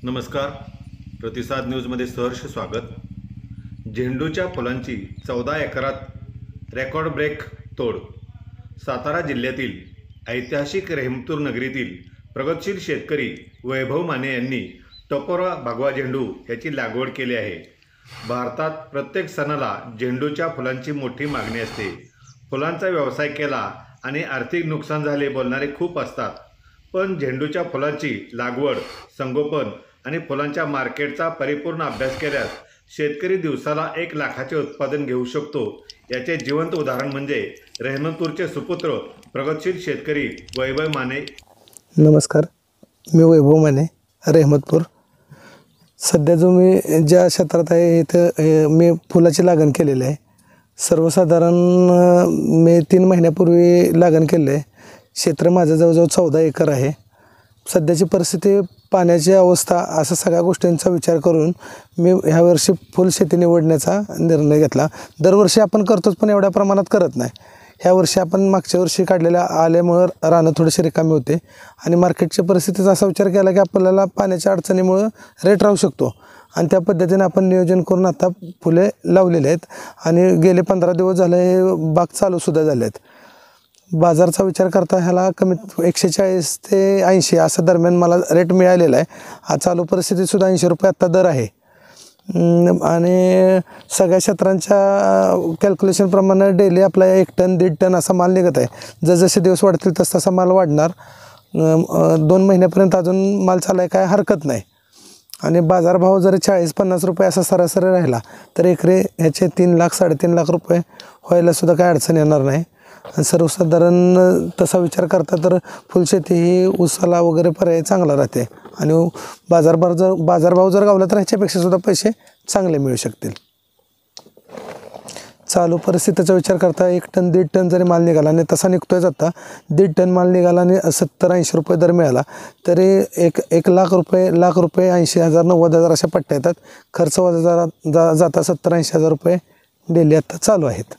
नमस्कार. प्रतिसाद न्यूजमध्ये सहर्ष स्वागत. झेंडूच्या फुलांची 14 एकरात रेकॉर्ड ब्रेक तोड. सातारा जिल्ह्यातील ऐतिहासिक रेहमतूर नगरीतील प्रगतशील शेतकरी वैभव माने यांनी टपोरा भगवा झेंडू याची लागवड केली आहे. भारतात प्रत्येक सणाला झेंडूच्या फुलांची मोठी मागणी असते. फुलांचा व्यवसाय केला आणि आर्थिक नुकसान झाले बोलणारे खूप असतात, पण झेंडूच्या फुलांची लागवड, संगोपन आणि फुलांच्या मार्केटचा परिपूर्ण अभ्यास केल्यास शेतकरी दिवसाला 1 लाखाचे उत्पादन घेऊ शकतो. याचे जिवंत उदाहरण म्हणजे रेहमतूरचे सुपुत्र प्रगतशील शेतकरी वैभव माने. नमस्कार, मी वैभव माने, रेहमतपूर. सध्या जो मी ज्या क्षेत्रात आहे इथं मी फुलाची लागण केलेली आहे. सर्वसाधारण मी 3 महिन्यापूर्वी लागण केले आहे. क्षेत्र माझं जवळजवळ 14 एकर आहे. सध्याची परिस्थिती, पाण्याची अवस्था, अशा सगळ्या गोष्टींचा विचार करून मी ह्या वर्षी फुलशेती निवडण्याचा निर्णय घेतला. दरवर्षी आपण करतोच, पण एवढ्या प्रमाणात करत नाही. ह्या वर्षी आपण मागच्या वर्षी काढलेल्या आल्यामुळं रानं थोडेसे रिकामी होते आणि मार्केटच्या परिस्थितीचा असा विचार केला की आपल्याला पाण्याच्या अडचणीमुळं रेट राहू शकतो आणि त्या पद्धतीने आपण नियोजन करून आता फुले लावलेले आहेत आणि गेले 15 दिवस झाले हे बाग चालूसुद्धा झाले आहेत. बाजारचा विचार करता ह्याला कमीत 140 ते 80 असा दरम्यान मला रेट मिळालेला आहे. चालू परिस्थितीतसुद्धा 80 रुपये आत्ता दर आहे आणि सगळ्या क्षेत्रांच्या कॅल्क्युलेशनप्रमाणे डेली आपला 1 टन 1.5 टन असा माल निघत आहे. जसजसे दिवस वाढतील तसा माल वाढणार. 2 महिन्यापर्यंत अजून माल चालाय काय हरकत नाही. आणि बाजारभाव जरी 40-50 रुपये असा सरासरी राहिला तर एकरी ह्याचे 3 लाख 3.5 लाख रुपये व्हायलासुद्धा काय अडचण येणार नाही. सर्वसाधारण तसा विचार करता तर फुलशेती ही ऊसाला वगैरे पर्याय चांगला राहते आणि बाजारभाव जर गावला तर ह्याच्यापेक्षा सुद्धा पैसे चांगले मिळू शकतील. चालू परिस्थितीचा विचार करता 1 टन 1.5 टन जरी माल निघाला आणि तसा निघतोय आता 1.5 टन माल निघाला आणि 70-80 रुपये दर मिळाला तरी 1 लाख रुपये 80,000 90,000 अशा पट्ट्या येतात. खर्च जाता 70-80 हजार रुपये डेली आता चालू आहेत.